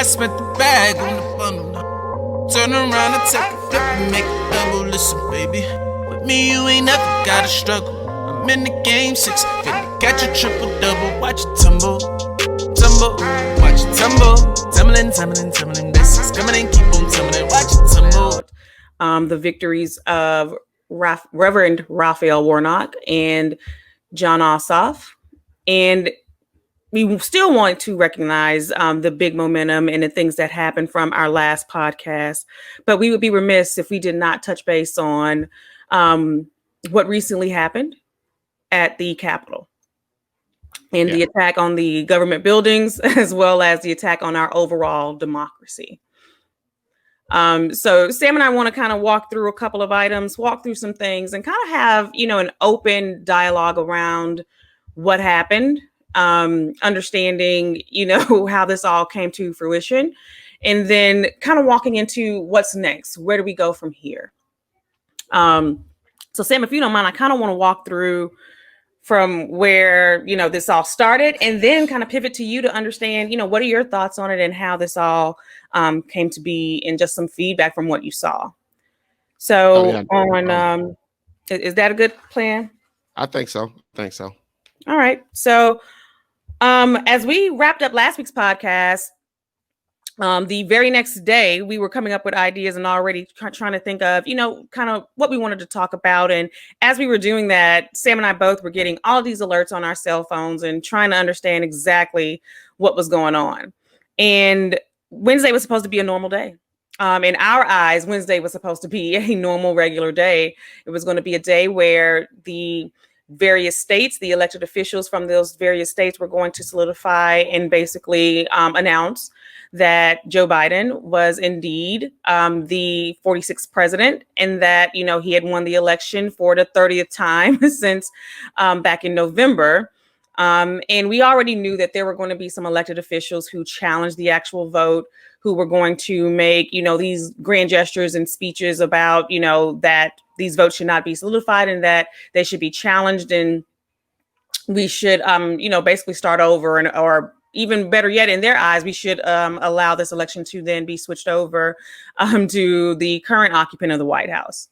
I spent the bag on the bundle now. Turn around and take a flip and make a double. Listen, baby, with me you ain't never gotta struggle. I'm in the game 6, finna catch a triple double. Watch it tumble, tumble, watch it tumble. Tumbling, tumbling, tumbling. This is coming and keep on tumbling. Watch it tumble. The victories of Reverend Raphael Warnock and Jon Ossoff. And we still want to recognize the big momentum and the things that happened from our last podcast. But we would be remiss if we did not touch base on what recently happened at the Capitol and the attack on the government buildings, as well as the attack on our overall democracy. So Sam and I want to kind of walk through a couple of items, walk through some things, and kind of have, an open dialogue around what happened, understanding, how this all came to fruition, and then kind of walking into what's next. Where do we go from here? So Sam, if you don't mind, I kind of want to walk through from where, this all started, and then kind of pivot to you to understand, what are your thoughts on it and how this all came to be, and just some feedback from what you saw. So is that a good plan? I think so. All right. So as we wrapped up last week's podcast, the very next day, we were coming up with ideas and already trying to think of, kind of what we wanted to talk about. And as we were doing that, Sam and I both were getting all of these alerts on our cell phones and trying to understand exactly what was going on. And Wednesday was supposed to be a normal day. In our eyes, Wednesday was supposed to be a normal, regular day. It was going to be a day where the various states, the elected officials from those various states were going to solidify and basically announce that Joe Biden was indeed the 46th president, and that, he had won the election for the 30th time since back in November. And we already knew that there were going to be some elected officials who challenged the actual vote, who were going to make, these grand gestures and speeches about, that these votes should not be solidified and that they should be challenged, and we should, basically start over, and or even better yet, in their eyes, we should allow this election to then be switched over to the current occupant of the White House.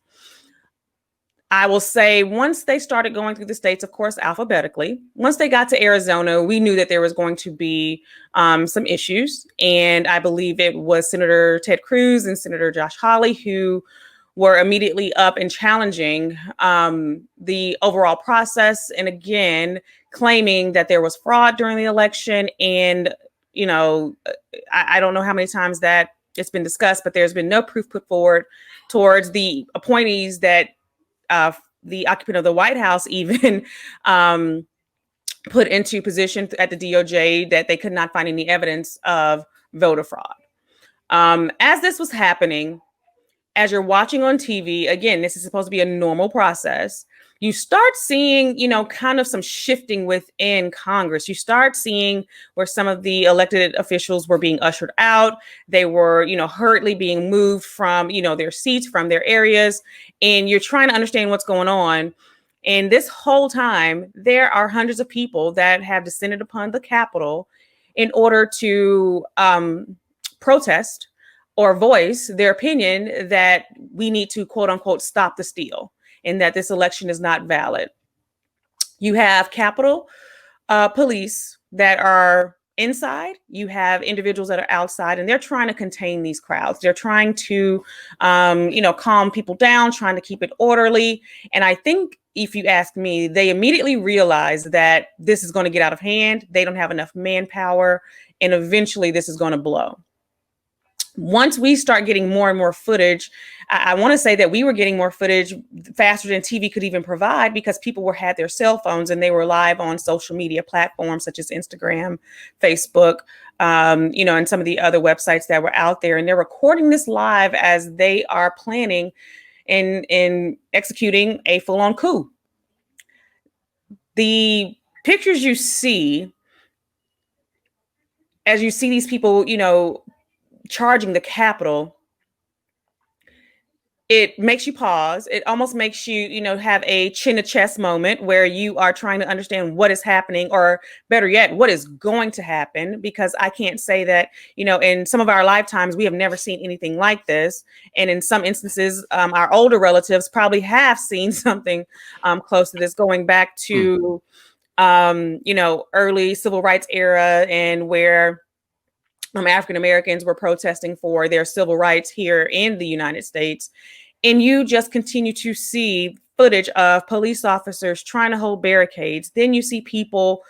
I will say, once they started going through the states, of course, alphabetically, once they got to Arizona, we knew that there was going to be some issues. And I believe it was Senator Ted Cruz and Senator Josh Hawley who were immediately up and challenging the overall process. And again, claiming that there was fraud during the election. And, I don't know how many times that it's been discussed, but there's been no proof put forward towards the appointees that the occupant of the White House even put into position at the DOJ, that they could not find any evidence of voter fraud. As this was happening, as you're watching on TV, again, this is supposed to be a normal process. You start seeing, kind of some shifting within Congress. You start seeing where some of the elected officials were being ushered out. They were, hurriedly being moved from, their seats, from their areas. And you're trying to understand what's going on. And this whole time, there are hundreds of people that have descended upon the Capitol in order to protest or voice their opinion that we need to, quote unquote, stop the steal, and that this election is not valid. You have Capitol police that are inside. You have individuals that are outside, and they're trying to contain these crowds. They're trying to, calm people down, trying to keep it orderly. And I think, if you ask me, they immediately realize that this is going to get out of hand. They don't have enough manpower, and eventually this is going to blow. Once we start getting more and more footage, I want to say that we were getting more footage faster than TV could even provide, because people had their cell phones and they were live on social media platforms such as Instagram, Facebook, and some of the other websites that were out there. And they're recording this live as they are planning and executing a full-on coup. The pictures you see, as you see these people, charging the Capitol, it makes you pause. It almost makes you, have a chin to chest moment where you are trying to understand what is happening, or better yet, what is going to happen. Because I can't say that, in some of our lifetimes, we have never seen anything like this. And in some instances, our older relatives probably have seen something close to this, going back to, early civil rights era, and where African Americans were protesting for their civil rights here in the United States. And you just continue to see footage of police officers trying to hold barricades. Then you see people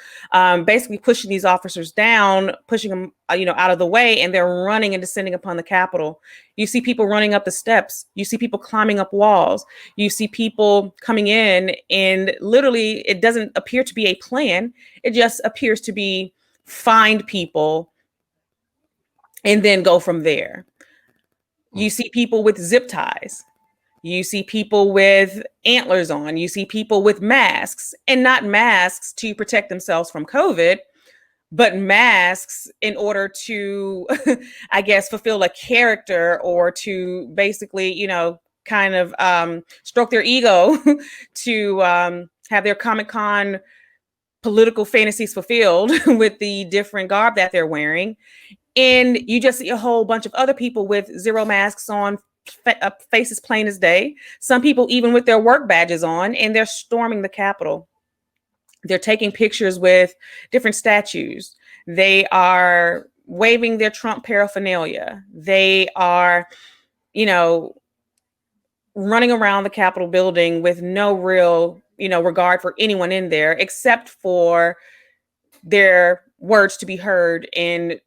basically pushing these officers down, pushing them, out of the way, and they're running and descending upon the Capitol. You see people running up the steps. You see people climbing up walls. You see people coming in, and literally, it doesn't appear to be a plan. It just appears to be find people and then go from there. You see people with zip ties. You see people with antlers on. You see people with masks, and not masks to protect themselves from COVID, but masks in order to, I guess, fulfill a character, or to basically, kind of stroke their ego to have their Comic-Con political fantasies fulfilled with the different garb that they're wearing. And you just see a whole bunch of other people with zero masks on, faces plain as day. Some people even with their work badges on, and they're storming the Capitol. They're taking pictures with different statues. They are waving their Trump paraphernalia. They are, running around the Capitol building with no real, regard for anyone in there, except for their words to be heard and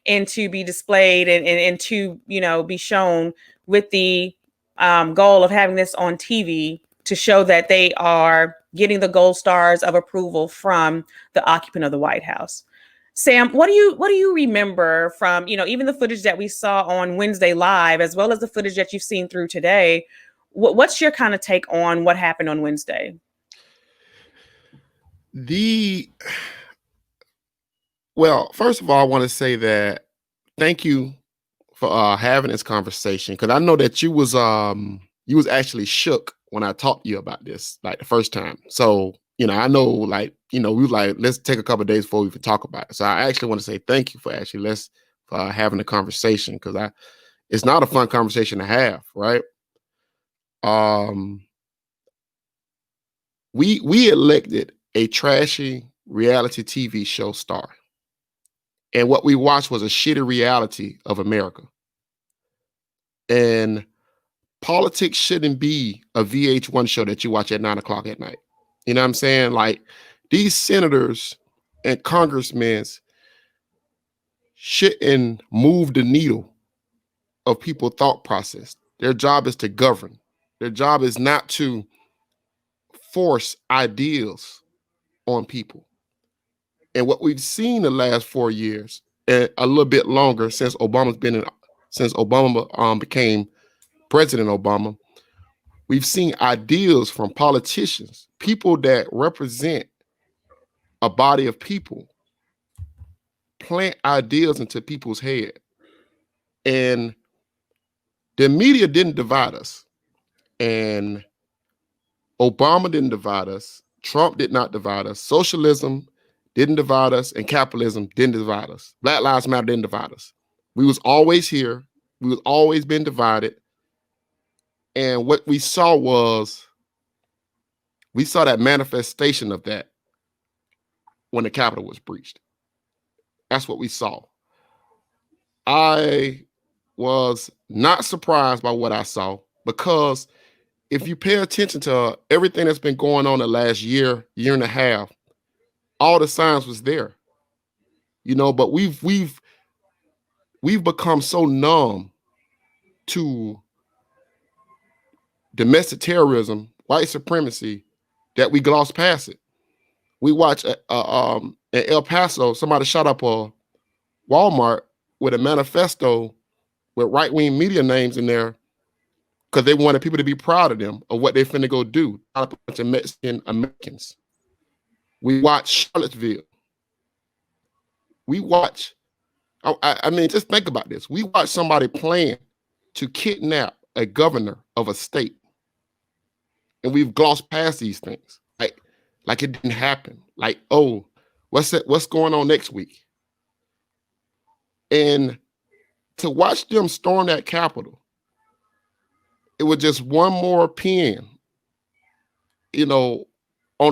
and to be displayed, and to be shown, with the goal of having this on TV to show that they are getting the gold stars of approval from the occupant of the White House. Sam, what do you remember from, even the footage that we saw on Wednesday live, as well as the footage that you've seen through today? What's your kind of take on what happened on Wednesday? Well, first of all, I want to say that thank you for having this conversation, because I know that you was actually shook when I talked to you about this, like, the first time. So, I know, like, we were like, let's take a couple of days before we can talk about it. So I actually want to say thank you for actually having a conversation, because it's not a fun conversation to have, right? We elected a trashy reality TV show star. And what we watched was a shitty reality of America. And politics shouldn't be a VH1 show that you watch at 9:00 at night. You know what I'm saying? Like, these senators and congressmen shouldn't move the needle of people's thought process. Their job is to govern. Their job is not to force ideals on people. And what we've seen the last 4 years, and a little bit longer since Obama became President Obama, we've seen ideals from politicians, people that represent a body of people, plant ideas into people's head. And the media didn't divide us. And Obama didn't divide us. Trump did not divide us. Socialism didn't divide us, and capitalism didn't divide us. Black Lives Matter didn't divide us. We was always here. We was always been divided. And what we saw that manifestation of that when the Capitol was breached. That's what we saw. I was not surprised by what I saw, because if you pay attention to everything that's been going on the last year and a half, all the signs was there, but we've become so numb to domestic terrorism, white supremacy, that we gloss past it. We watch in El Paso, somebody shot up a Walmart with a manifesto with right-wing media names in there, because they wanted people to be proud of them, of what they finna go do. A bunch of Mexican Americans. We watch Charlottesville. We watch, I mean, just think about this. We watch somebody plan to kidnap a governor of a state. And we've glossed past these things. Like it didn't happen. Like, oh, what's going on next week? And to watch them storm that Capitol, it was just one more pin, on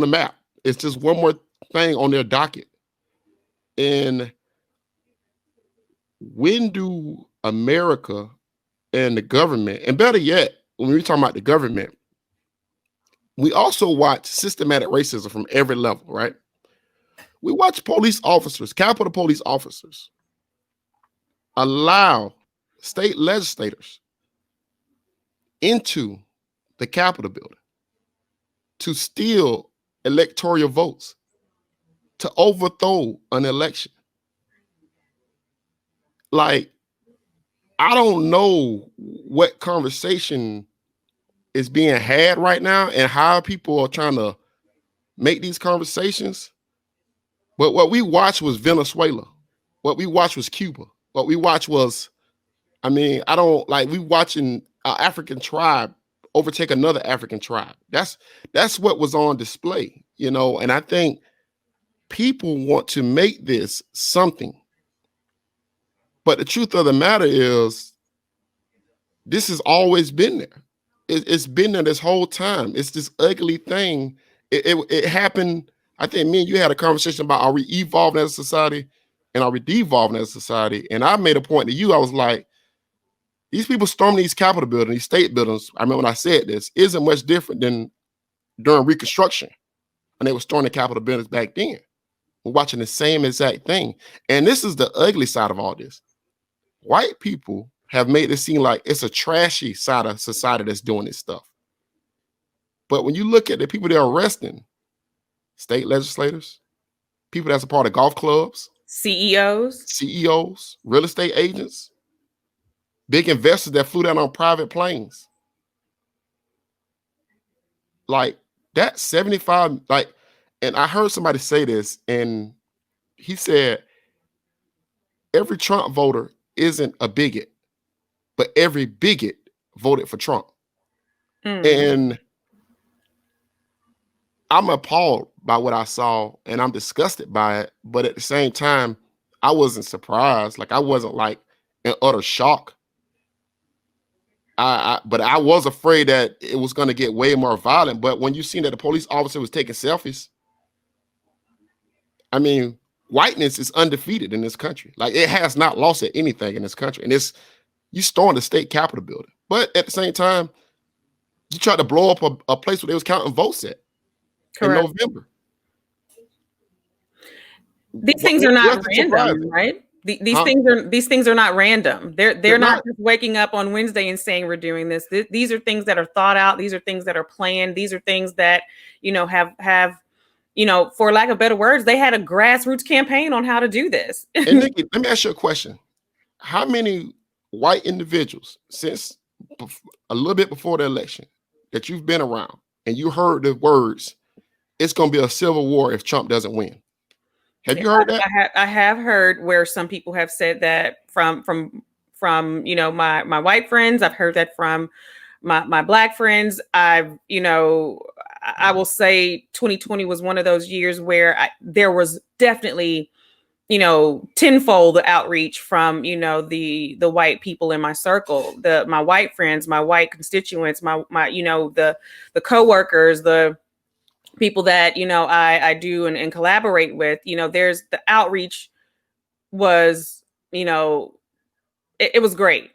the map. It's just one more thing on their docket. And when do America and the government, and better yet, when we're talking about the government, we also watch systematic racism from every level, right? We watch police officers, Capitol police officers, allow state legislators into the Capitol building to steal electoral votes, to overthrow an election. Like, I don't know what conversation is being had right now and how people are trying to make these conversations. But what we watched was Venezuela. What we watched was Cuba. What we watched was, we watching an African tribe overtake another African tribe. That's what was on display, and I think people want to make this something. But the truth of the matter is, this has always been there. It's been there this whole time. It's this ugly thing. It happened. I think me and you had a conversation about, are we evolving as a society and are we devolving as a society? And I made a point to you. I was like, these people storming these Capitol buildings, these state buildings, I remember when I said this, isn't much different than during Reconstruction when they were storming the Capitol buildings back then. We're watching the same exact thing. And this is the ugly side of all this. White people have made it seem like it's a trashy side of society that's doing this stuff. But when you look at the people they're arresting, state legislators, people that's a part of golf clubs, CEOs, real estate agents, big investors that flew down on private planes. Like that 75, and I heard somebody say this, and he said, every Trump voter isn't a bigot, but every bigot voted for Trump. And I'm appalled by what I saw and I'm disgusted by it. But at the same time, I wasn't surprised. Like I wasn't like in utter shock. But I was afraid that it was going to get way more violent. But when you seen that the police officer was taking selfies, whiteness is undefeated in this country. Like it has not lost at anything in this country. And you stormed the state Capitol building. But at the same time, you tried to blow up a place where they was counting votes at. Correct. In November. These things are not random, right? These things are not random. They're not just waking up on Wednesday and saying we're doing this. These are things that are thought out. These are things that are planned. These are things that have for lack of better words, they had a grassroots campaign on how to do this. And Nikki, let me ask you a question. How many white individuals since a little bit before the election that you've been around and you heard the words, it's going to be a civil war if Trump doesn't win? Have you heard that? I have heard where some people have said that from my white friends. I've heard that from my black friends. I will say 2020 was one of those years where there was definitely, tenfold outreach from, the white people in my circle, my white friends, my white constituents, my the coworkers, the people that, I do and collaborate with, there's the outreach was, it was great.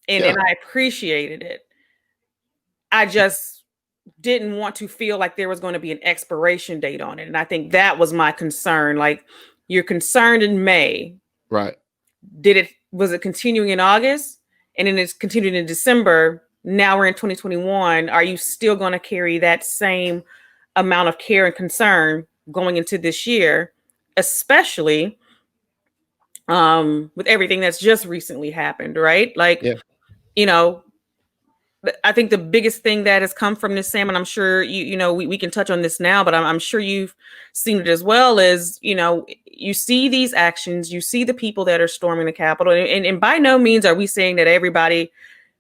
And I appreciated it. I just didn't want to feel like there was going to be an expiration date on it. And I think that was my concern. Like, you're concerned in May. Right. Was it continuing in August? And then it's continuing in December. Now we're in 2021. Are you still going to carry that same amount of care and concern going into this year, especially with everything that's just recently happened, right? Like, I think the biggest thing that has come from this, Sam, and I'm sure we can touch on this now, but I'm sure you've seen it as well, is, you see these actions, you see the people that are storming the Capitol, and by no means are we saying that everybody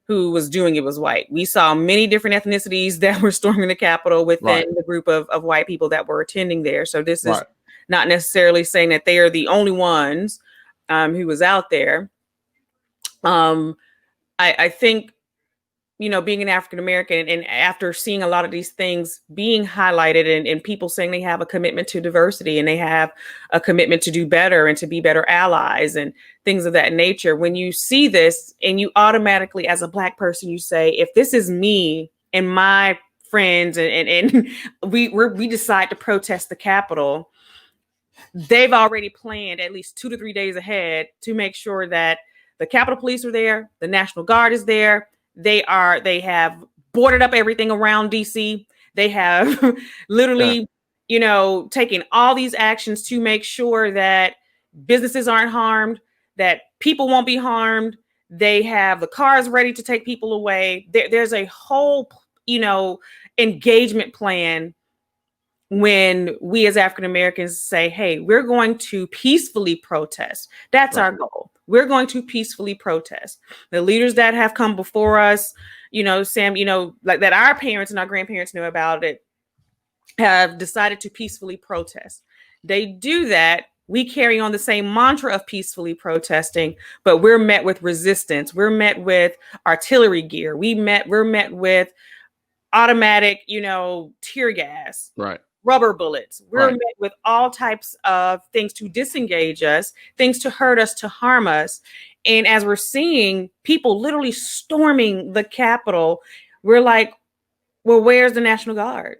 who was doing it was white. We saw many different ethnicities that were storming the Capitol within the group of white people that were attending there. So this is not necessarily saying that they are the only ones who was out there. I think, you know, being an African American and after seeing a lot of these things being highlighted and people saying they have a commitment to diversity and they have a commitment to do better and to be better allies and things of that nature, when you see this and you automatically, as a Black person, you say, if this is me and my friends and we decide to protest the Capitol, they've already planned at least 2 to 3 days ahead to make sure that the Capitol Police are there, the National Guard is there. They have boarded up everything around DC. They have literally, you know, taken all these actions to make sure that businesses aren't harmed, that people won't be harmed. They have the cars ready to take people away. There's a whole, you know, engagement plan when we as African Americans say, hey, we're going to peacefully protest. That's our goal. We're going to peacefully protest. The leaders that have come before us, you know, Sam, you know, like that our parents and our grandparents knew about it, have decided to peacefully protest. They do that. We carry on the same mantra of peacefully protesting, but we're met with resistance. We're met with artillery gear. We're met with automatic, you know, tear gas. Rubber bullets. We're met with all types of things to disengage us, things to hurt us, to harm us. And as we're seeing people literally storming the Capitol, we're like, well, where's the National Guard?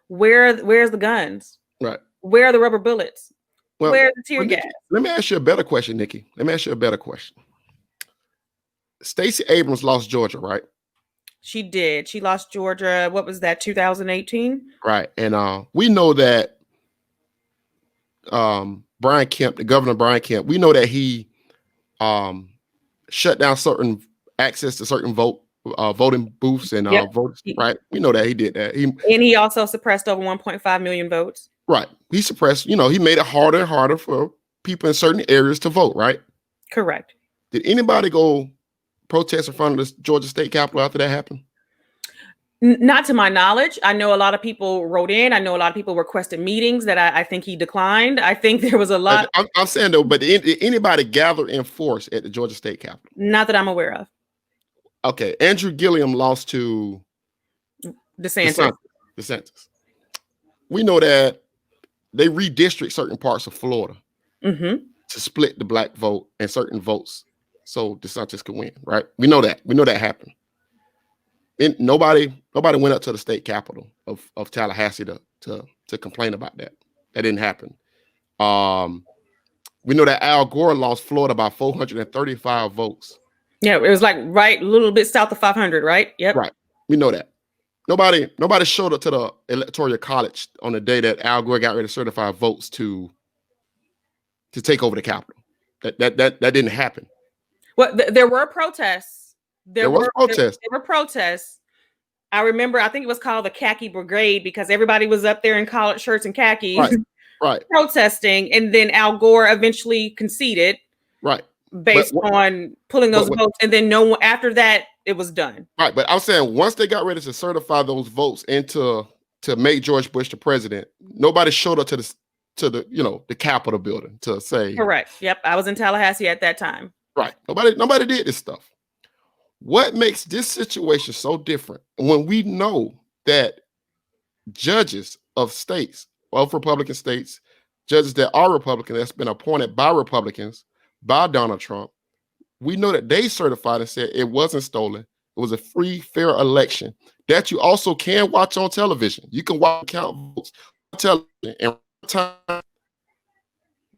Where's the guns? Where are the rubber bullets? Well, where's the tear gas? Let me ask you a better question, Nikki. Let me ask you a better question. Stacey Abrams lost Georgia, right? She did. She lost Georgia. What was that, 2018? Right. And we know that Brian Kemp, the governor Brian Kemp, we know that he shut down certain access to certain voting booths and votes. Right. We know that he did that. And he also suppressed over 1.5 million votes. Right. He suppressed, you know, he made it harder and harder for people in certain areas to vote. Right. Correct. Did anybody go protest in front of the Georgia State Capitol after that happened? Not to my knowledge. I know a lot of people wrote in. I know a lot of people requested meetings that I think he declined. I think there was a lot. I'm saying though, but did anybody gather in force at the Georgia State Capitol? Not that I'm aware of. Okay. Andrew Gilliam lost to DeSantis. We know that they redistrict certain parts of Florida to split the Black vote and certain votes so DeSantis could win, right? We know that. We know that happened. And nobody went up to the state capitol of Tallahassee to complain about that. That didn't happen. We know that Al Gore lost Florida by 435 votes. Yeah, it was like right a little bit south of 500, right? Yep. Right. We know that. Nobody showed up to the Electoral College on the day that Al Gore got ready to certify votes to take over the Capitol. That didn't happen. Well, there were protests. There were protests. I remember, I think it was called the Khaki Brigade because everybody was up there in collared shirts and khakis, right, protesting, and then Al Gore eventually conceded, right, based on pulling those votes, and then no one after that it was done. Right, but I'm saying once they got ready to certify those votes and to make George Bush the president, nobody showed up to the Capitol building to say. Correct. Yep, I was in Tallahassee at that time. Right. Nobody did this stuff. What makes this situation so different when we know that judges of states, of Republican states, judges that are Republican, that's been appointed by Republicans, by Donald Trump, we know that they certified and said it wasn't stolen. It was a free, fair election that you also can watch on television. You can watch count votes on television. And time,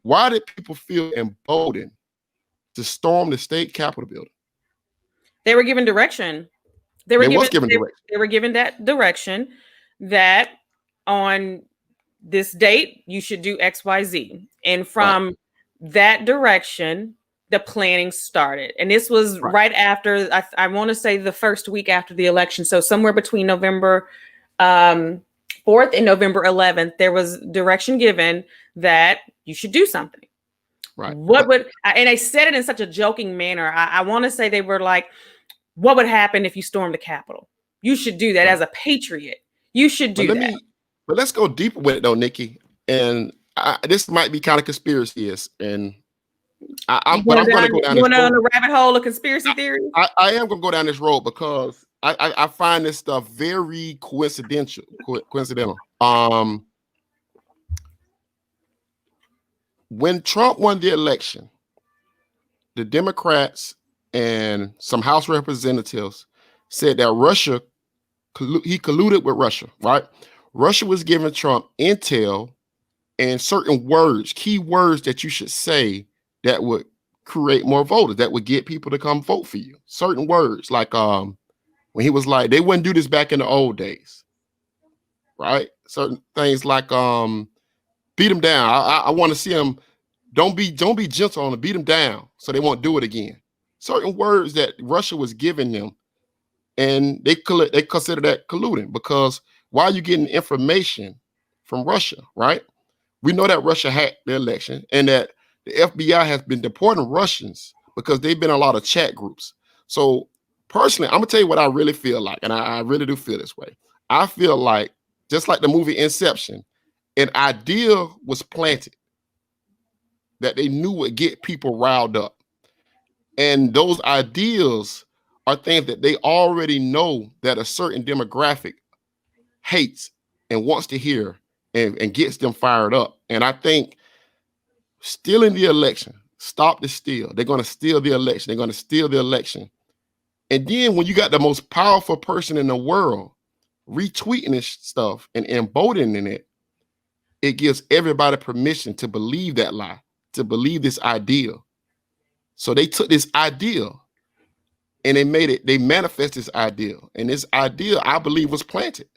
why did people feel emboldened to storm the state Capitol building? They were given direction. They were given that direction that on this date you should do XYZ. And from that direction, the planning started. And this was right after, I want to say the first week after the election. So somewhere between November 4th and November 11th, there was direction given that you should do something. Right. And they said it in such a joking manner. I want to say they were like, what would happen if you stormed the Capitol? You should do that as a patriot. You should do that. But let's go deeper with it though, Nikki. And this might be kind of conspiracy-ish, and I'm going to go down. You want to go on a rabbit hole of conspiracy theories? I am going to go down this road because I find this stuff very coincidental. When Trump won the election, the Democrats and some House representatives said that Russia, he colluded with Russia, right? Russia was giving Trump intel and certain words, key words that you should say that would create more voters, that would get people to come vote for you. Certain words, like when he was like, they wouldn't do this back in the old days, right? Certain things like beat them down. I want to see them. Don't be gentle on them. Beat them down so they won't do it again. Certain words that Russia was giving them, and they consider that colluding, because why are you getting information from Russia, right? We know that Russia hacked the election and that the FBI has been deporting Russians because they've been in a lot of chat groups. So personally, I'm gonna tell you what I really feel like, and I really do feel this way. I feel like, just like the movie Inception, an idea was planted that they knew would get people riled up. And those ideas are things that they already know that a certain demographic hates and wants to hear and gets them fired up. And I think stealing the election, stop the steal. They're going to steal the election. They're going to steal the election. And then when you got the most powerful person in the world retweeting this stuff and emboldening it, it gives everybody permission to believe that lie, to believe this idea. So they took this idea and they manifest this idea. And this idea, I believe, was planted.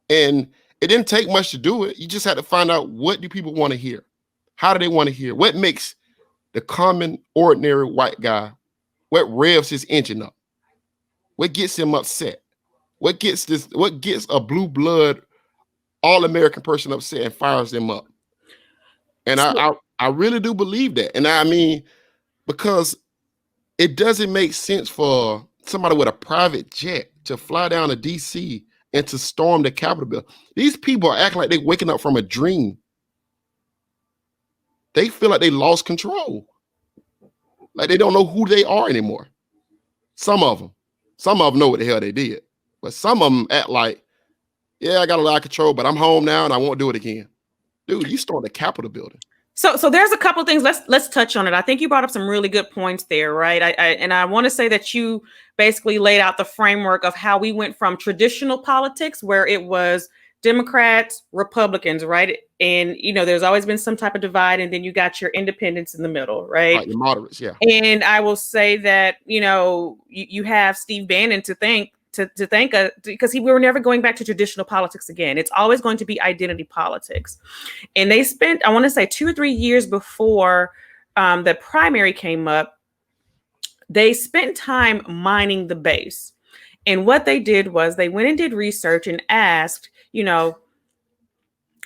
And it didn't take much to do it. You just had to find out, what do people want to hear? How do they want to hear? What makes the common, ordinary white guy, what revs his engine up? What gets him upset? What gets a blue blood, all-American person upset and fires them up? And I really do believe that. And I mean, because it doesn't make sense for somebody with a private jet to fly down to DC and to storm the Capitol building. These people are acting like they're waking up from a dream. They feel like they lost control. Like they don't know who they are anymore. Some of them know what the hell they did. But some of them act like, yeah, I got a lot of control, but I'm home now and I won't do it again. Dude, you stormed the Capitol building. So there's a couple of things. Let's touch on it. I think you brought up some really good points there, right? I want to say that you basically laid out the framework of how we went from traditional politics, where it was Democrats, Republicans, right? And there's always been some type of divide, and then you got your independents in the middle, right? Right, the moderates, yeah. And I will say that you have Steve Bannon to thank because we were never going back to traditional politics again. It's always going to be identity politics. And they spent, I want to say, 2 or 3 years before the primary came up, they spent time mining the base. And what they did was they went and did research and asked,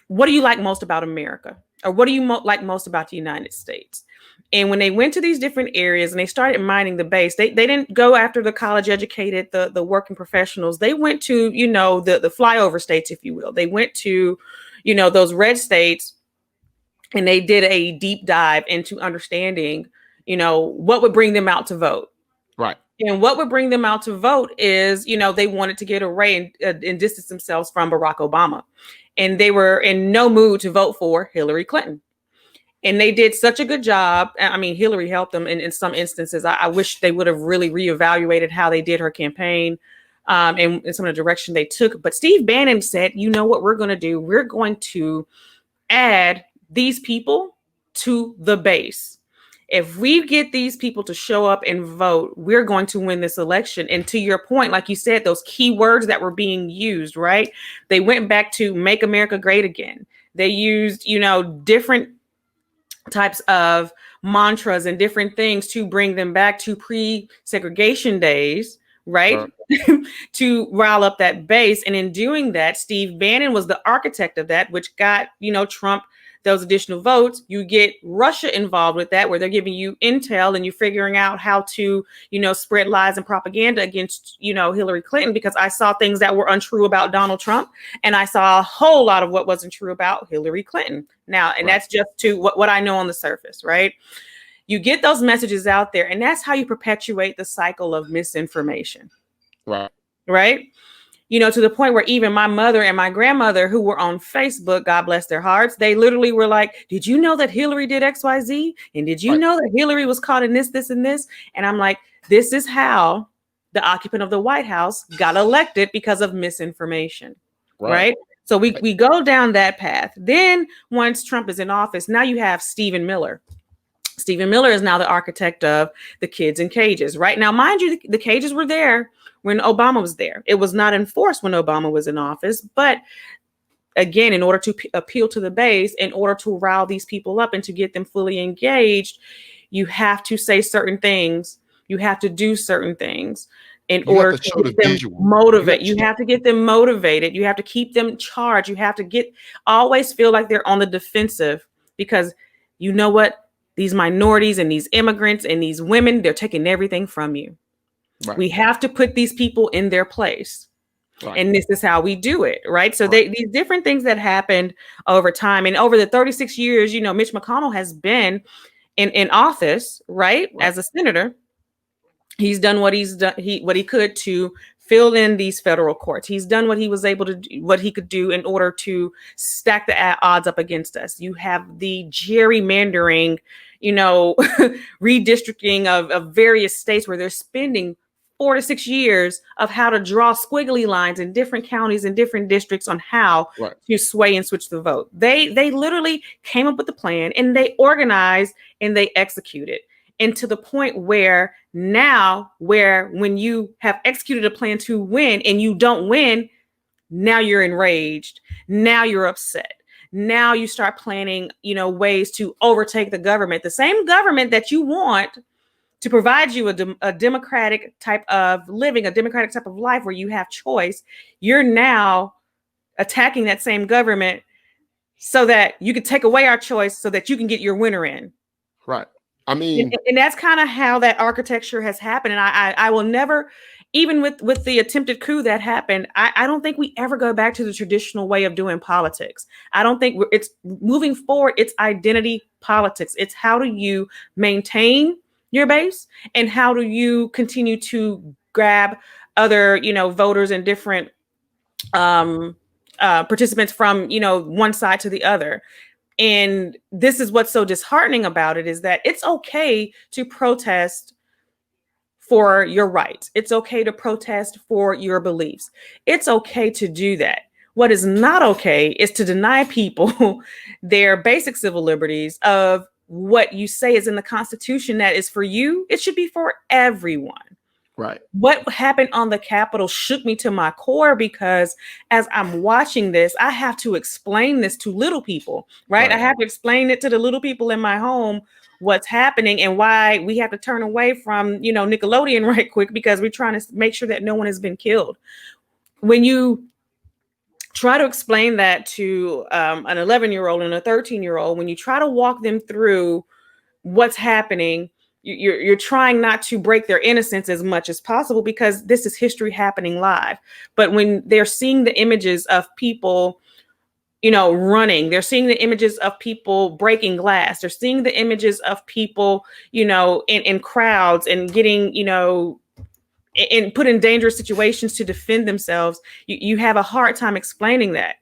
what do you like most about America? Or what do you like most about the United States? And when they went to these different areas and they started mining the base, they didn't go after the college educated, the working professionals. They went to, the flyover states, if you will. They went to, those red states, and they did a deep dive into understanding, what would bring them out to vote. Right. And what would bring them out to vote is, they wanted to get away and distance themselves from Barack Obama. And they were in no mood to vote for Hillary Clinton. And they did such a good job. I mean, Hillary helped them in some instances. I wish they would have really reevaluated how they did her campaign and some of the direction they took. But Steve Bannon said, what we're going to do? We're going to add these people to the base. If we get these people to show up and vote, we're going to win this election. And to your point, like you said, those key words that were being used, right? They went back to make America great again. They used, different types of mantras and different things to bring them back to pre-segregation days, right? To rile up that base. And in doing that, Steve Bannon was the architect of that, which got, Trump those additional votes, you get Russia involved with that, where they're giving you intel and you're figuring out how to, spread lies and propaganda against, Hillary Clinton, because I saw things that were untrue about Donald Trump, and I saw a whole lot of what wasn't true about Hillary Clinton. Now, and that's just to what I know on the surface, right? You get those messages out there, and that's how you perpetuate the cycle of misinformation. Right? To the point where even my mother and my grandmother, who were on Facebook, God bless their hearts, they literally were like, did you know that Hillary did XYZ? And did you know that Hillary was caught in this, and this? And I'm like, this is how the occupant of the White House got elected, because of misinformation. Right? So we go down that path. Then once Trump is in office, now you have Stephen Miller. Stephen Miller is now the architect of the kids in cages. Right now, mind you, the cages were there when Obama was there. It was not enforced when Obama was in office. But again, in order to appeal to the base, in order to rile these people up and to get them fully engaged, you have to say certain things. You have to do certain things in order to get them motivated. You have to get them motivated. You have to keep them charged. You have to always feel like they're on the defensive, because you know what? These minorities and these immigrants and these women, they're taking everything from you. We have to put these people in their place. And this is how we do it, right? So these different things that happened over time, and over the 36 years, Mitch McConnell has been in office, right? As a senator, he's done what he's done, what he could to fill in these federal courts. He's done what he was able to do, what he could do in order to stack the odds up against us. You have the gerrymandering, redistricting of various states, where they're spending 4 to 6 years of how to draw squiggly lines in different counties and different districts on how to sway and switch the vote. They literally came up with the plan, and they organized and they executed. And to the point where now, when you have executed a plan to win and you don't win, now you're enraged. Now you're upset. Now you start planning, ways to overtake the government, the same government that you want to provide you a democratic type of living, a democratic type of life where you have choice. You're now attacking that same government so that you can take away our choice, so that you can get your winner in. Right. I mean, and that's kind of how that architecture has happened. And I will never, even with the attempted coup that happened, I don't think we ever go back to the traditional way of doing politics. I don't think it's moving forward. It's identity politics. It's how do you maintain your base, and how do you continue to grab other, voters and different participants from, one side to the other. And this is what's so disheartening about it, is that it's okay to protest for your rights. It's okay to protest for your beliefs. It's okay to do that. What is not okay is to deny people their basic civil liberties of what you say is in the Constitution that is for you. It should be for everyone. Right. What happened on the Capitol shook me to my core, because as I'm watching this, I have to explain this to little people, right? I have to explain it to the little people in my home, what's happening and why we have to turn away from, Nickelodeon right quick, because we're trying to make sure that no one has been killed. When you try to explain that to an 11-year-old and a 13-year-old, when you try to walk them through what's happening, you're trying not to break their innocence as much as possible, because this is history happening live. But when they're seeing the images of people, running, they're seeing the images of people breaking glass, they're seeing the images of people, in crowds and getting, and put in dangerous situations to defend themselves, you have a hard time explaining that.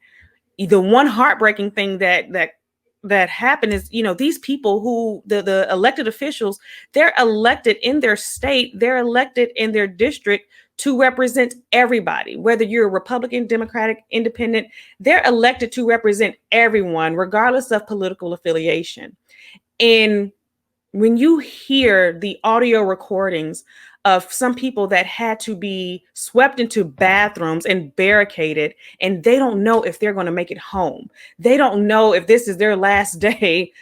The one heartbreaking thing that happened is, these people who the elected officials, they're elected in their state, they're elected in their district to represent everybody, whether you're a Republican, Democratic, Independent, they're elected to represent everyone, regardless of political affiliation. And when you hear the audio recordings of some people that had to be swept into bathrooms and barricaded, and they don't know if they're going to make it home. They don't know if this is their last day,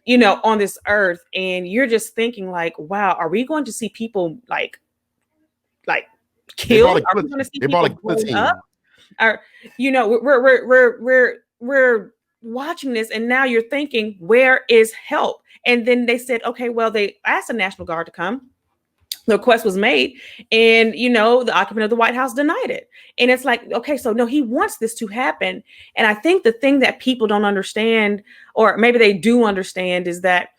on this earth. And you're just thinking like, wow, are we going to see people like killed? Are we going to see people blown up? Or, we're watching this, and now you're thinking, where is help? And then they said, okay, well, they asked the National Guard to come. The request was made, and the occupant of the White House denied it. And it's like, okay, so no, he wants this to happen. And I think the thing that people don't understand, or maybe they do understand, is that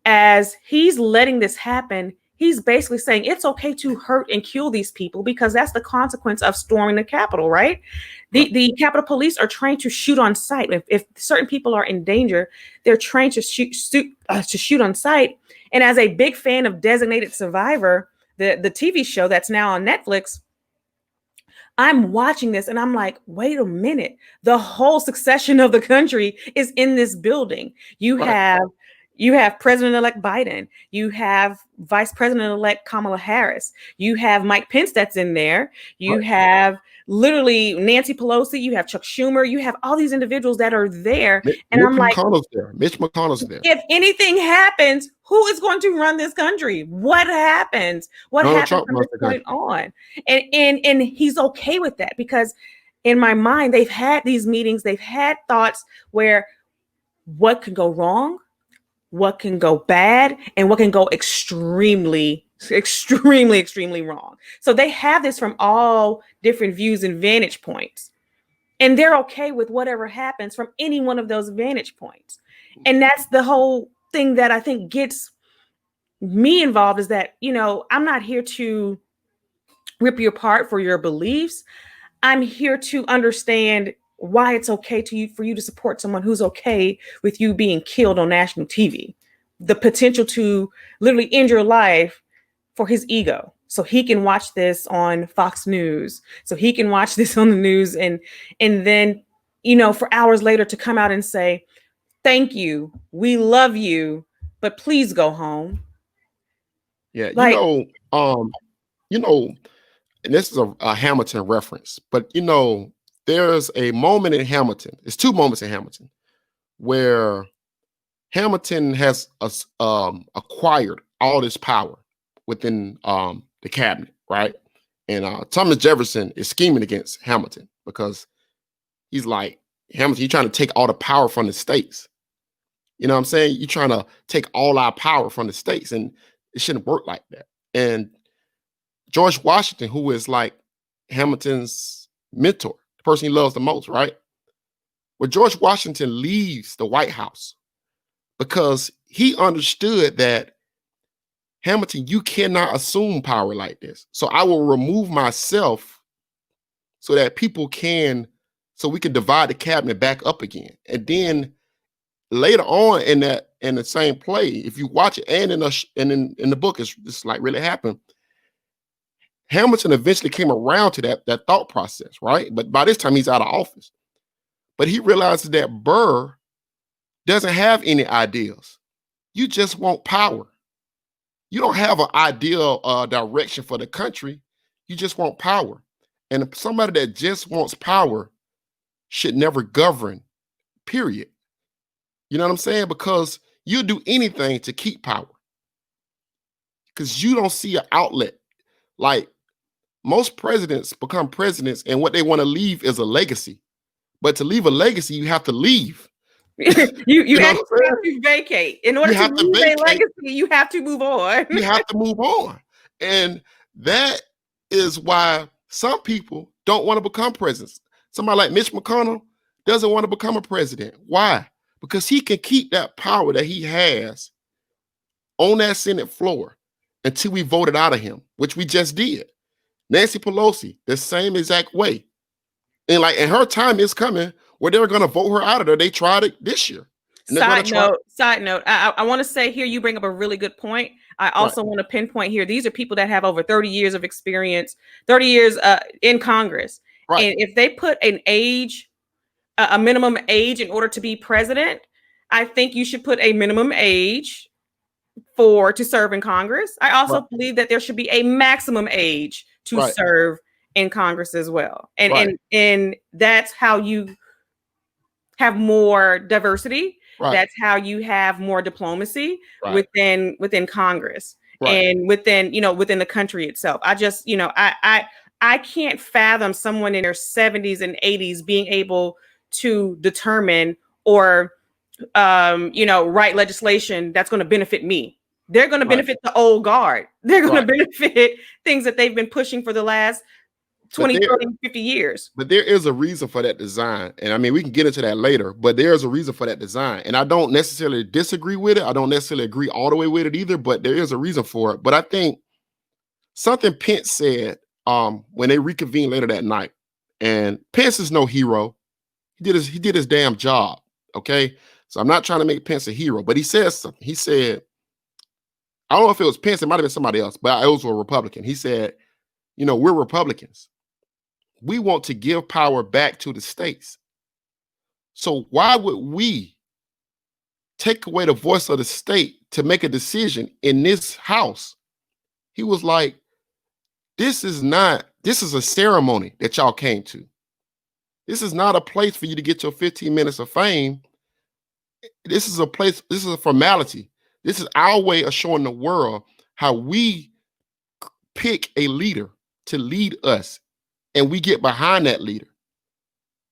as he's letting this happen, he's basically saying it's okay to hurt and kill these people, because that's the consequence of storming the Capitol, right? The Capitol Police are trained to shoot on sight. If certain people are in danger, they're trained to shoot on sight. And as a big fan of Designated Survivor, the TV show that's now on Netflix, I'm watching this and I'm like, wait a minute. The whole succession of the country is in this building. You have President-elect Biden. You have Vice President-elect Kamala Harris. You have Mike Pence that's in there. You have literally Nancy Pelosi. You have Chuck Schumer. You have all these individuals that are there. Mitch McConnell's there. If anything happens, who is going to run this country? What happens? What happens from this point on? And he's okay with that, because in my mind, they've had these meetings. They've had thoughts where what could go wrong, what can go bad, and what can go extremely wrong. So they have this from all different views and vantage points, and they're okay with whatever happens from any one of those vantage points. And that's the whole thing that I think gets me involved, is that, I'm not here to rip you apart for your beliefs. I'm here to understand why it's okay for you to support someone who's okay with you being killed on national TV. The potential to literally end your life for his ego, so he can watch this on Fox News, so he can watch this on the news, and then, for hours later to come out and say, thank you, we love you, but please go home. Yeah, and this is a Hamilton reference, but there's a moment in Hamilton. It's two moments in Hamilton where Hamilton has acquired all this power within the cabinet, right? And Thomas Jefferson is scheming against Hamilton, because he's like, Hamilton, you're trying to take all the power from the states. You know what I'm saying? You're trying to take all our power from the states, and it shouldn't work like that. And George Washington, who is like Hamilton's mentor, the person he loves the most, right? Well, George Washington leaves the White House because he understood that, Hamilton, you cannot assume power like this. So I will remove myself so that so we can divide the cabinet back up again. And then later on in the same play, if you watch it, and in the book, it's like really happened. Hamilton eventually came around to that thought process, right? But by this time he's out of office. But he realizes that Burr doesn't have any ideals. You just want power. You don't have an ideal direction for the country. You just want power. And somebody that just wants power should never govern, period. You know what I'm saying? Because you'll do anything to keep power, because you don't see an outlet. Like, most presidents become presidents, and what they want to leave is a legacy. But to leave a legacy, you have to leave. you actually have to vacate. In order to leave a legacy, you have to move on. You have to move on. And that is why some people don't want to become presidents. Somebody like Mitch McConnell doesn't want to become a president. Why? Because he can keep that power that he has on that Senate floor until we voted out of him, which we just did. Nancy Pelosi, the same exact way. And her time is coming where they're going to vote her out of there. They tried it this year. Side note. I want to say here, you bring up a really good point. I also want to pinpoint here, these are people that have over 30 years of experience, 30 years in Congress. Right. And if they put an age, a minimum age in order to be president, I think you should put a minimum age to serve in Congress. I also believe that there should be a maximum age to serve in Congress as well. And that's how you have more diversity. That's how you have more diplomacy within Congress and within the country itself. I just, I can't fathom someone in their 70s and 80s being able to determine or write legislation that's going to benefit me. They're going to benefit the old guard. They're going to benefit things that they've been pushing for the last 20, 30, 50 years. But there is a reason for that design. And I mean, we can get into that later, but there's a reason for that design. And I don't necessarily disagree with it. I don't necessarily agree all the way with it either, but there is a reason for it. But I think something Pence said when they reconvened later that night, and Pence is no hero. He did his damn job. Okay. So I'm not trying to make Pence a hero, but he said something. He said, I don't know if it was Pence, it might have been somebody else, but it was a Republican. He said, we're Republicans. We want to give power back to the states. So why would we take away the voice of the state to make a decision in this house? He was like, this is a ceremony that y'all came to. This is not a place for you to get your 15 minutes of fame. This is a formality. This is our way of showing the world how we pick a leader to lead us, and we get behind that leader.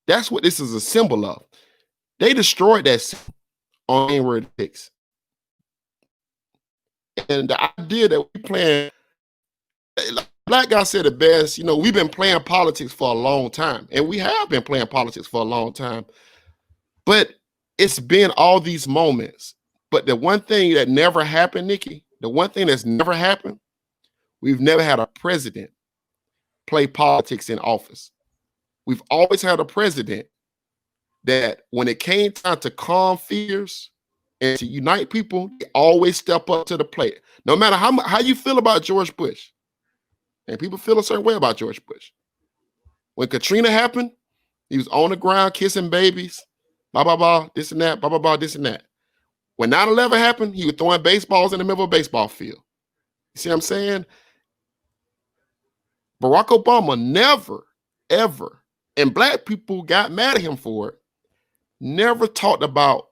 That's what this is a symbol of. They destroyed that on January 6th. And the idea that we playing, Black Guy said it best, we've been playing politics for a long time, and we have been playing politics for a long time, but it's been all these moments. But the one thing that never happened, Nikki, the one thing that's never happened, we've never had a president play politics in office. We've always had a president that when it came time to calm fears and to unite people, they always step up to the plate. No matter how you feel about George Bush, and people feel a certain way about George Bush. When Katrina happened, he was on the ground kissing babies, blah, blah, blah, this and that, blah, blah, blah, this and that. When 9/11 happened, he was throwing baseballs in the middle of a baseball field. You see what I'm saying? Barack Obama never, ever, and Black people got mad at him for it, never talked about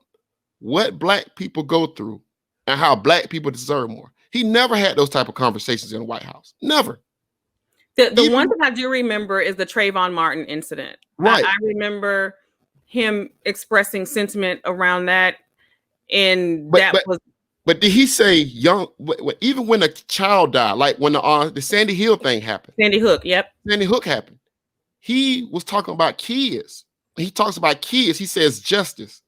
what Black people go through and how Black people deserve more. He never had those type of conversations in the White House. Never. The one thing I do remember is the Trayvon Martin incident. Right. I remember him expressing sentiment around that. And but did he say even when a child died, like when the Sandy Hill thing happened? Sandy Hook, yep. Sandy Hook happened. He was talking about kids. He talks about kids. He says justice,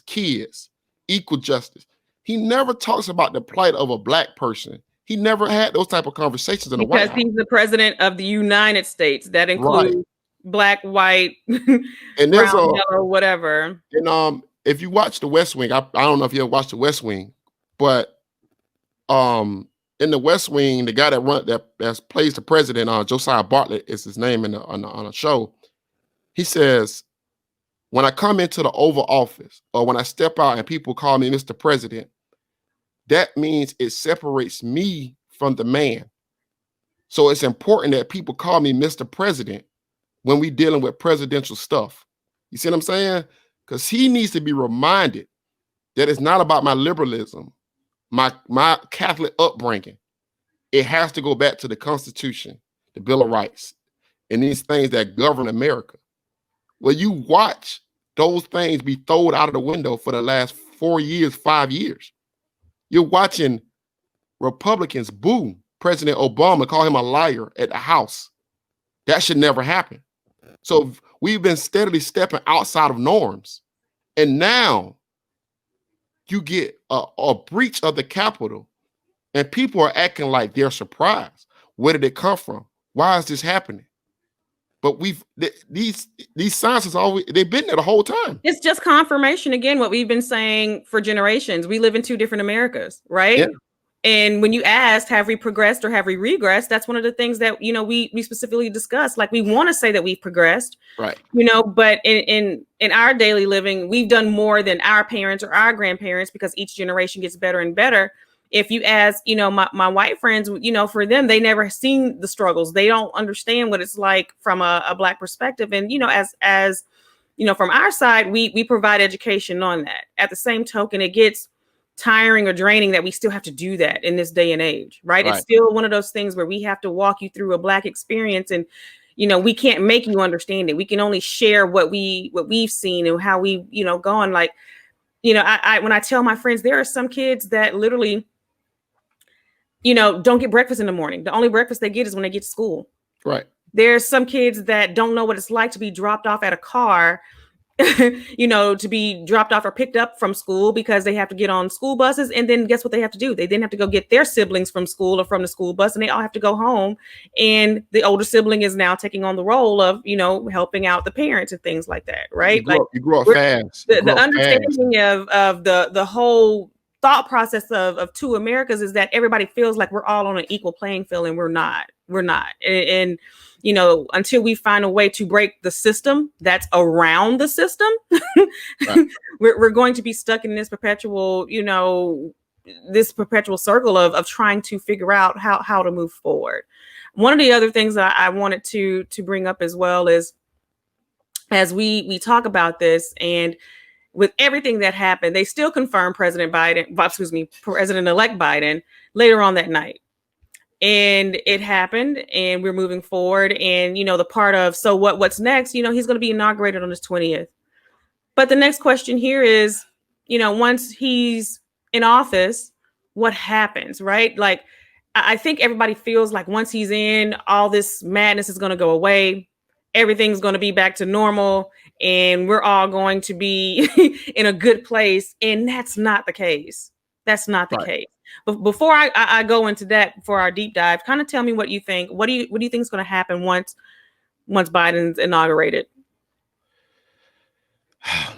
kids, equal justice. He never talks about the plight of a Black person. He never had those type of conversations in the White House. Because he's the president of the United States. That includes Black, white, and there's brown, yellow, whatever. And if you watch The West Wing, I don't know if you ever watched The West Wing, but in The West Wing, the guy that plays the president, Josiah Bartlett is his name on a show. He says, when I come into the Oval Office or when I step out and people call me Mr. President, that means it separates me from the man. So it's important that people call me Mr. President when we dealing with presidential stuff. You see what I'm saying? Because he needs to be reminded that it's not about my liberalism, my Catholic upbringing. It has to go back to the Constitution, the Bill of Rights, and these things that govern America. Well, you watch those things be thrown out of the window for the last 4 years, 5 years. You're watching Republicans boo President Obama, call him a liar at the House. That should never happen. So we've been steadily stepping outside of norms. And now you get a breach of the Capitol and people are acting like they're surprised. Where did it come from? Why is this happening? But these signs they've been there the whole time. It's just confirmation again, what we've been saying for generations. We live in two different Americas, right? Yeah. And when you asked, have we progressed or have we regressed? That's one of the things that, we specifically discussed. Like, we want to say that we've progressed, right? But in our daily living, we've done more than our parents or our grandparents because each generation gets better and better. If you ask, my white friends, for them, they never seen the struggles. They don't understand what it's like from a Black perspective. And, as from our side, we provide education on that. At the same token, it gets tiring or draining that we still have to do that in this day and age, right? It's still one of those things where we have to walk you through a Black experience. And, we can't make you understand it. We can only share what we've seen and how we, gone. Like, I when I tell my friends, there are some kids that literally, don't get breakfast in the morning. The only breakfast they get is when they get to school. Right. There's some kids that don't know what it's like to be dropped off at a car, to be dropped off or picked up from school because they have to get on school buses. And then guess what they have to do? They then have to go get their siblings from school or from the school bus, and they all have to go home. And the older sibling is now taking on the role of, helping out the parents and things like that. Right. You grow up fast. The understanding of the whole thought process of Two Americas is that everybody feels like we're all on an equal playing field, and we're not. And until we find a way to break the system that's around the system, right. we're going to be stuck in this perpetual, circle of trying to figure out how to move forward. One of the other things that I wanted to bring up as well is, as we talk about this, and with everything that happened, they still confirmed President-elect Biden later on that night. And it happened, and we're moving forward. And, the part of, so what's next, he's going to be inaugurated on his 20th. But the next question here is, once he's in office, what happens, right? Like, I think everybody feels like once he's in, all this madness is going to go away. Everything's going to be back to normal, and we're all going to be in a good place. And that's not the case. That's not the case. But before I go into that for our deep dive, kind of tell me what you think. What do you think is going to happen once Biden's inaugurated?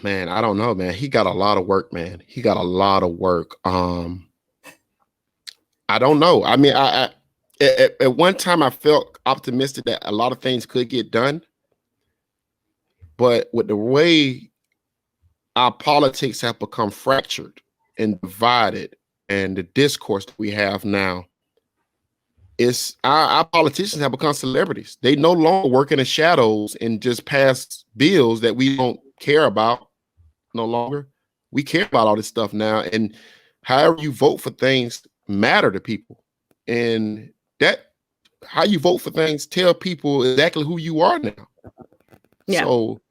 Man, I don't know, man. He got a lot of work, man. He got a lot of work. I don't know. I mean, I at one time I felt optimistic that a lot of things could get done. But with the way our politics have become fractured and divided, and the discourse that we have now, is our politicians have become celebrities. They no longer work in the shadows and just pass bills that we don't care about no longer. We care about all this stuff now. And however you vote for things matter to people. And that how you vote for things tell people exactly who you are now. Yeah. So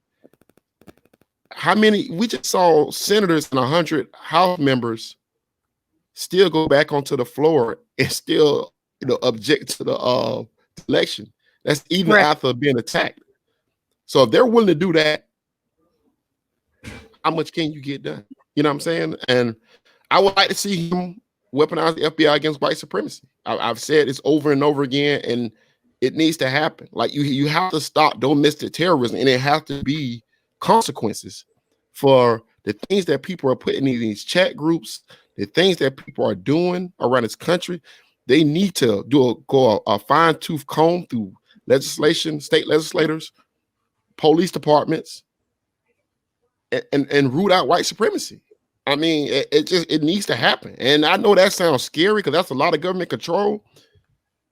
how many, we just saw senators and 100 House members still go back onto the floor and still, object to the election. That's even after being attacked. So if they're willing to do that, how much can you get done? You know what I'm saying? And I would like to see him weaponize the FBI against white supremacy. I've said this over and over again, and it needs to happen. Like you have to stop domestic terrorism, and it has to be consequences for the things that people are putting in these chat groups, the things that people are doing around this country. They need to go a fine-tooth comb through legislation, state legislators, police departments, and root out white supremacy. I mean, it needs to happen. And I know that sounds scary because that's a lot of government control,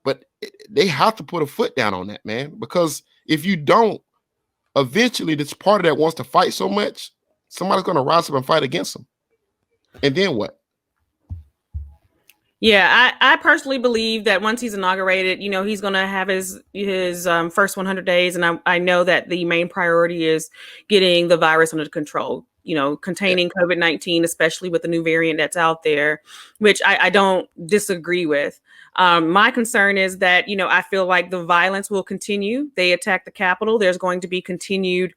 but they have to put a foot down on that, man. Because if you don't, eventually this party that wants to fight so much, somebody's going to rise up and fight against them. And then what? Yeah, I personally believe that once he's inaugurated, he's going to have his first 100 days. And I know that the main priority is getting the virus under control, containing COVID-19, especially with the new variant that's out there, which I don't disagree with. My concern is that, I feel like the violence will continue. They attacked the Capitol. There's going to be continued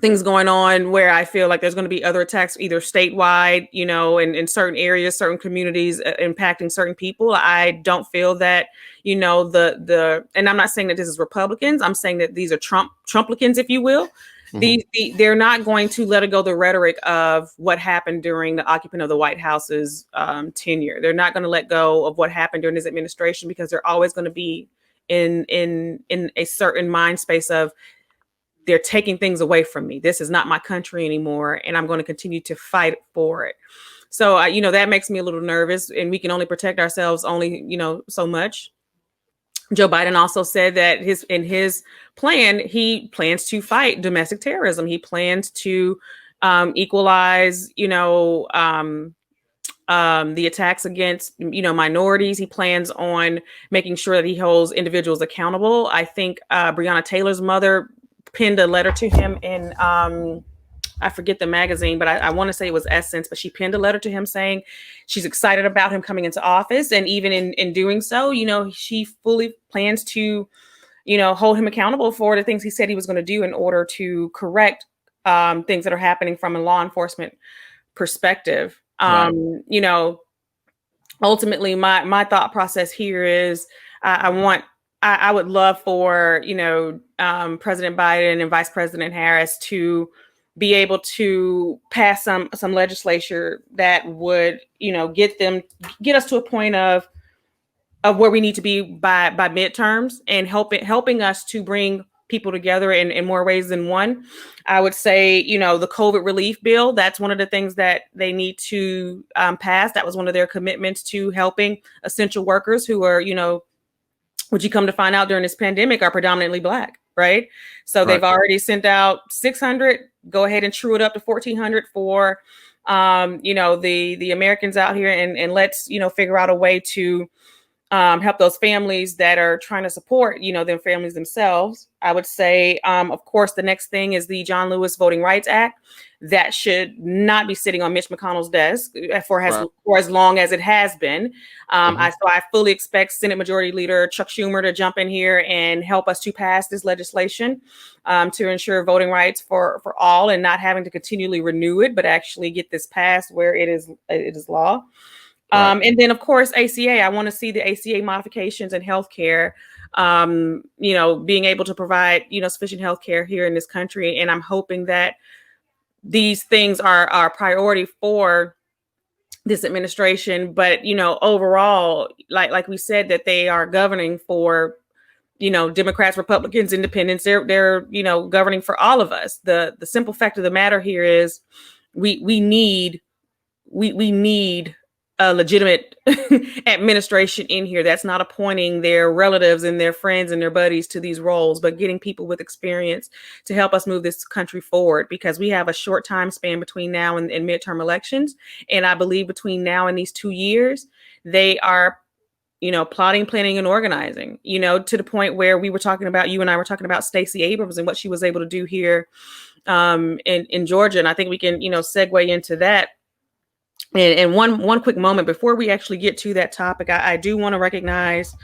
things going on where I feel like there's going to be other attacks, either statewide, in certain areas, certain communities, impacting certain people. I don't feel that, and I'm not saying that this is Republicans. I'm saying that these are Trumplicans, if you will. Mm-hmm. They're not going to let go the rhetoric of what happened during the occupant of the White House's tenure. They're not going to let go of what happened during his administration, because they're always going to be in a certain mind space of, they're taking things away from me. This is not my country anymore, and I'm going to continue to fight for it. So, that makes me a little nervous, and we can only protect ourselves only, so much. Joe Biden also said that in his plan, he plans to fight domestic terrorism. He plans to equalize, the attacks against, minorities. He plans on making sure that he holds individuals accountable. I think Breonna Taylor's mother penned a letter to him in, I forget the magazine, but I want to say it was Essence, but she penned a letter to him saying she's excited about him coming into office. And even in doing so, she fully plans to, hold him accountable for the things he said he was going to do in order to correct things that are happening from a law enforcement perspective. Right. Ultimately, my thought process here is I would love for, President Biden and Vice President Harris to be able to pass some legislature that would, get us to a point of where we need to be by midterms, and helping us to bring people together in more ways than one. I would say, the COVID relief bill, that's one of the things that they need to pass. That was one of their commitments to helping essential workers who are, what you come to find out during this pandemic, are predominantly Black, right? So they've already sent out 600, go ahead and true it up to 1,400 for, the Americans out here, and let's, figure out a way to help those families that are trying to support, their families themselves. I would say, of course, the next thing is the John Lewis Voting Rights Act. That should not be sitting on Mitch McConnell's desk for as long as it has been. I fully expect Senate Majority Leader Chuck Schumer to jump in here and help us to pass this legislation to ensure voting rights for all, and not having to continually renew it, but actually get this passed where it is law. And then, of course, ACA. I want to see the ACA modifications in healthcare, being able to provide, sufficient healthcare here in this country. And I'm hoping that these things are a priority for this administration. But, overall, like we said, that they are governing for, Democrats, Republicans, Independents. They're governing for all of us. The simple fact of the matter here is we need a legitimate administration in here that's not appointing their relatives and their friends and their buddies to these roles, but getting people with experience to help us move this country forward, because we have a short time span between now and midterm elections. And I believe between now and these 2 years, they are, plotting, planning, and organizing, to the point where you and I were talking about Stacey Abrams and what she was able to do here in Georgia. And I think we can, segue into that. And one quick moment before we actually get to that topic, I do want to recognize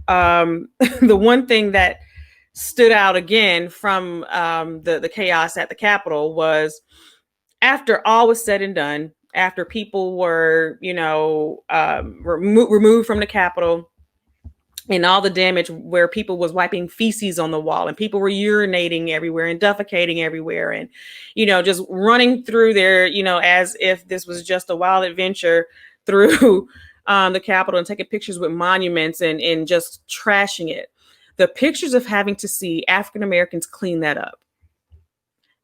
the one thing that stood out again from the chaos at the Capitol was, after all was said and done, after people were, removed from the Capitol, and all the damage where people was wiping feces on the wall, and people were urinating everywhere and defecating everywhere, and, just running through there, as if this was just a wild adventure through the Capitol, and taking pictures with monuments and just trashing it. The pictures of having to see African Americans clean that up.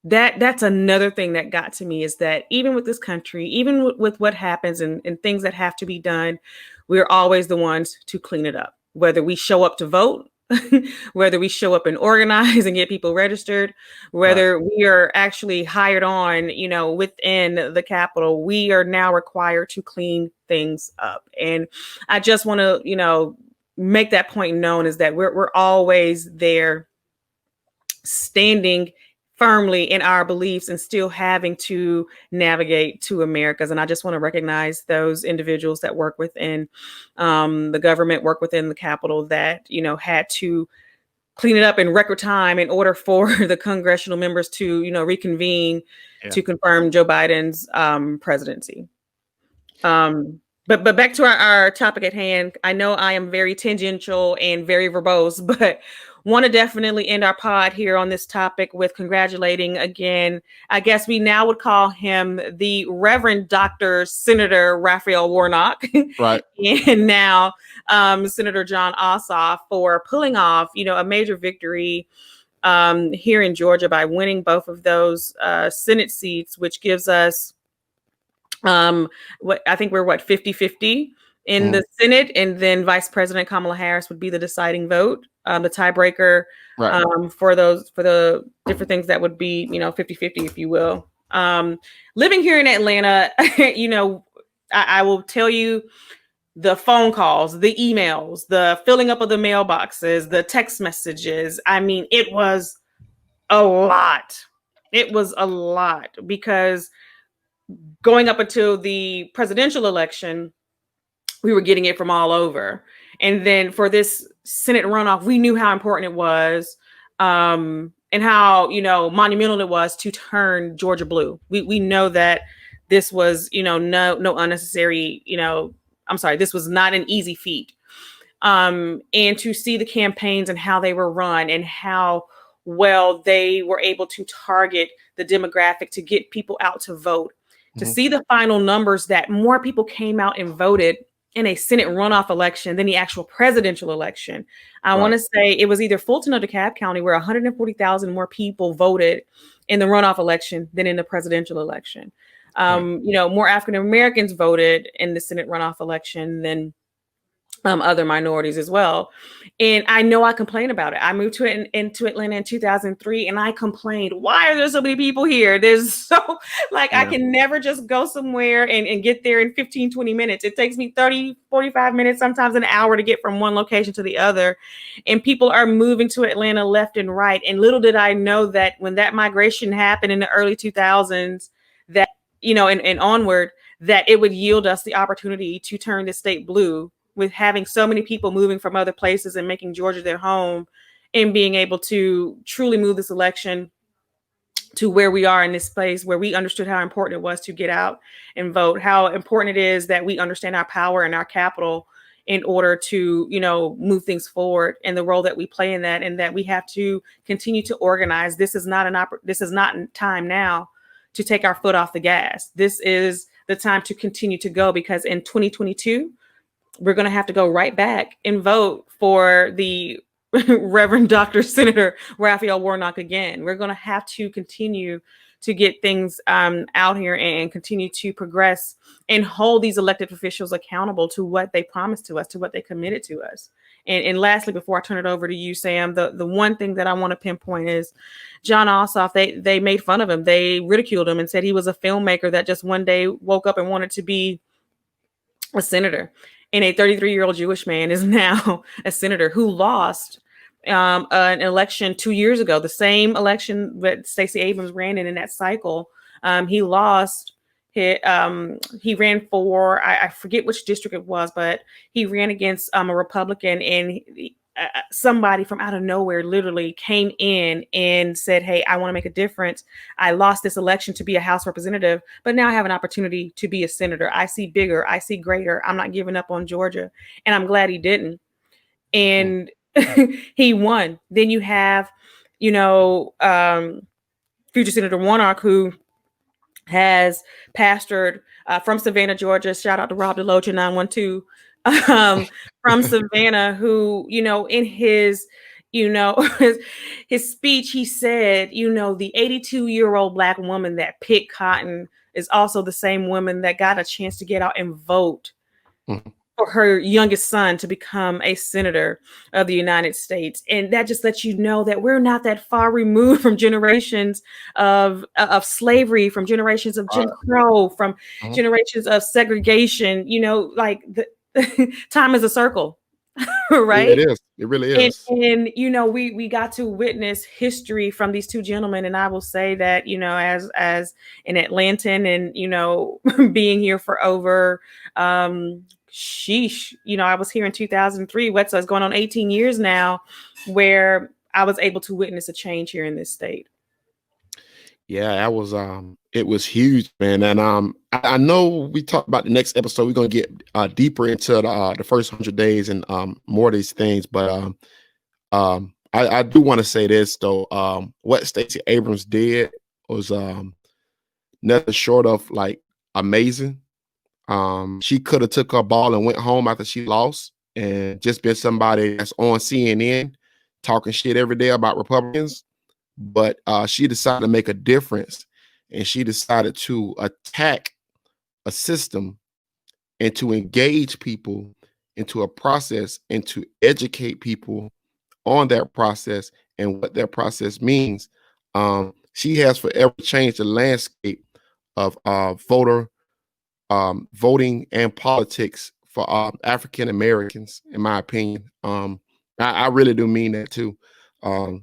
That's another thing that got to me, is that even with this country, even with what happens and things that have to be done, we're always the ones to clean it up. Whether we show up to vote, whether we show up and organize and get people registered, whether we are actually hired on, within the Capitol, we are now required to clean things up. And I just want to, make that point known, is that we're always there, standing firmly in our beliefs and still having to navigate to America's. And I just want to recognize those individuals that work within the government, work within the Capitol, that, had to clean it up in record time in order for the congressional members to, reconvene to confirm Joe Biden's presidency. But back to our topic at hand. I know I am very tangential and very verbose, but want to definitely end our pod here on this topic with congratulating again, I guess we now would call him the Reverend Dr. Senator Raphael Warnock. Right. And now Senator Jon Ossoff, for pulling off, a major victory here in Georgia by winning both of those Senate seats, which gives us what I think we're 50-50 in the Senate, and then Vice President Kamala Harris would be the deciding vote, the tiebreaker for the different things that would be, 50-50, if you will. Living here in Atlanta, I will tell you, the phone calls, the emails, the filling up of the mailboxes, the text messages. I mean, it was a lot. It was a lot because going up until the presidential election, we were getting it from all over. And then for this Senate runoff, we knew how important it was, and how, monumental it was to turn Georgia blue. We know that this was, no unnecessary, I'm sorry, this was not an easy feat. And to see the campaigns and how they were run and how well they were able to target the demographic to get people out to vote, to see the final numbers that more people came out and voted in a Senate runoff election than the actual presidential election. I want to say it was either Fulton or DeKalb County where 140,000 more people voted in the runoff election than in the presidential election. More African Americans voted in the Senate runoff election than other minorities as well. And I know I complain about it. I moved into Atlanta in 2003 and I complained, why are there so many people here? There's so I can never just go somewhere and get there in 15, 20 minutes. It takes me 30, 45 minutes, sometimes an hour to get from one location to the other. And people are moving to Atlanta left and right. And little did I know that when that migration happened in the early 2000s, that, and onward, that it would yield us the opportunity to turn the state blue, with having so many people moving from other places and making Georgia their home and being able to truly move this election to where we are in this place where we understood how important it was to get out and vote, how important it is that we understand our power and our capital in order to, move things forward and the role that we play in that, and that we have to continue to organize. This is not time now to take our foot off the gas. This is the time to continue to go, because in 2022, we're going to have to go right back and vote for the Reverend Dr. Senator Raphael Warnock again. We're going to have to continue to get things out here and continue to progress and hold these elected officials accountable to what they promised to us, to what they committed to us. And lastly, before I turn it over to you, Sam, the one thing that I want to pinpoint is Jon Ossoff. They made fun of him. They ridiculed him and said he was a filmmaker that just one day woke up and wanted to be a senator. And a 33-year-old Jewish man is now a senator who lost an election 2 years ago, the same election that Stacey Abrams ran in that cycle. He lost. He ran for, I forget which district it was, but he ran against a Republican, and somebody from out of nowhere literally came in and said, hey, I want to make a difference. I lost this election to be a House representative, but now I have an opportunity to be a senator. I see bigger. I see greater. I'm not giving up on Georgia. And I'm glad he didn't. And he won. Then you have, future Senator Warnock, who has pastored from Savannah, Georgia. Shout out to Rob DeLoach 912. From Savannah, who, in his, his speech, he said, the 82-year-old Black woman that picked cotton is also the same woman that got a chance to get out and vote for her youngest son to become a senator of the United States. And that just lets you know that we're not that far removed from generations of slavery, from generations of Jim Crow, from generations of segregation, time is a circle, right? Yeah, it is. It really is. And we got to witness history from these two gentlemen. And I will say that, as an Atlantan and, being here for over, I was here in 2003. So it's going on 18 years now, where I was able to witness a change here in this state. Yeah, that was it was huge, man. And I know we talked about the next episode. We're gonna get deeper into the first 100 days and more of these things. But I do want to say this though. What Stacey Abrams did was nothing short of amazing. She could have took her ball and went home after she lost and just been somebody that's on CNN talking shit every day about Republicans. But she decided to make a difference, and she decided to attack a system and to engage people into a process and to educate people on that process and what that process means. She has forever changed the landscape of voter voting and politics for African Americans, in my opinion. I really do mean that too.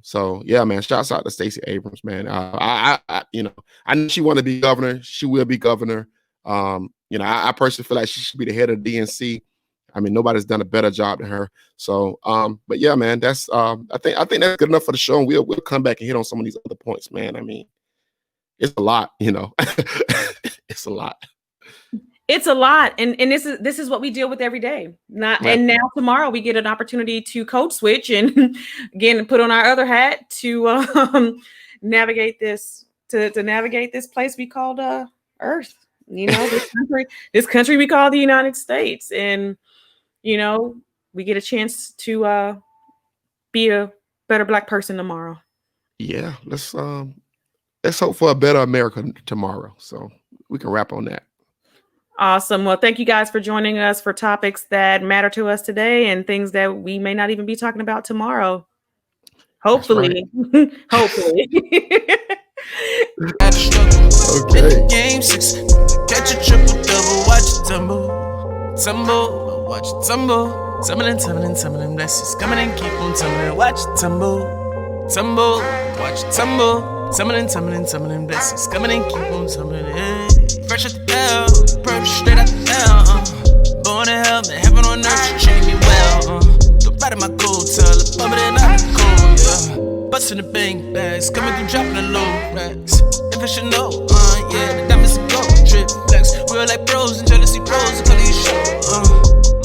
So yeah, man, shouts out to Stacey Abrams, man. I know she want to be governor. She will be governor. I personally feel like she should be the head of DNC. I mean, nobody's done a better job than her. So, but yeah, man, that's I think that's good enough for the show. And we'll come back and hit on some of these other points, man. I mean, it's a lot, it's a lot. It's a lot, and this is what we deal with every day. And now tomorrow we get an opportunity to code switch and again put on our other hat to navigate this navigate this place we called Earth. This country we call the United States, and we get a chance to be a better Black person tomorrow. Yeah, let's hope for a better America tomorrow, so we can wrap on that. Awesome. Well, thank you guys for joining us for topics that matter to us today and things that we may not even be talking about tomorrow. Hopefully. Right. Hopefully. Okay. Game 6. Catch a triple double. Watch it tumble. Tumble. Watch it tumble. Tumbling blessings. Coming and keep on tumbling. Watch it tumble. Tumble. Watch it tumble. Tumbling blessings. Coming and keep on tumbling. Hey. Fresh at the bell, purple straight out the hell. Born in hell, man, heaven on earth, she treat me well. Don't bite my gold, tell it, bump it in out the cold, yeah. Bustin' the bank bags, coming through dropping the low racks. If I should know, yeah, the diamonds are gold, trip flex. Real like bros and jealousy bros, I call you show,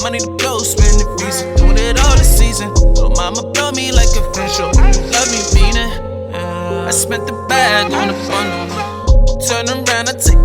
money to blow, spend the visa, doing it all this season. Little mama blow me like a fish, show. Love me meaning, I spent the bag on the bundle. Turn around, I take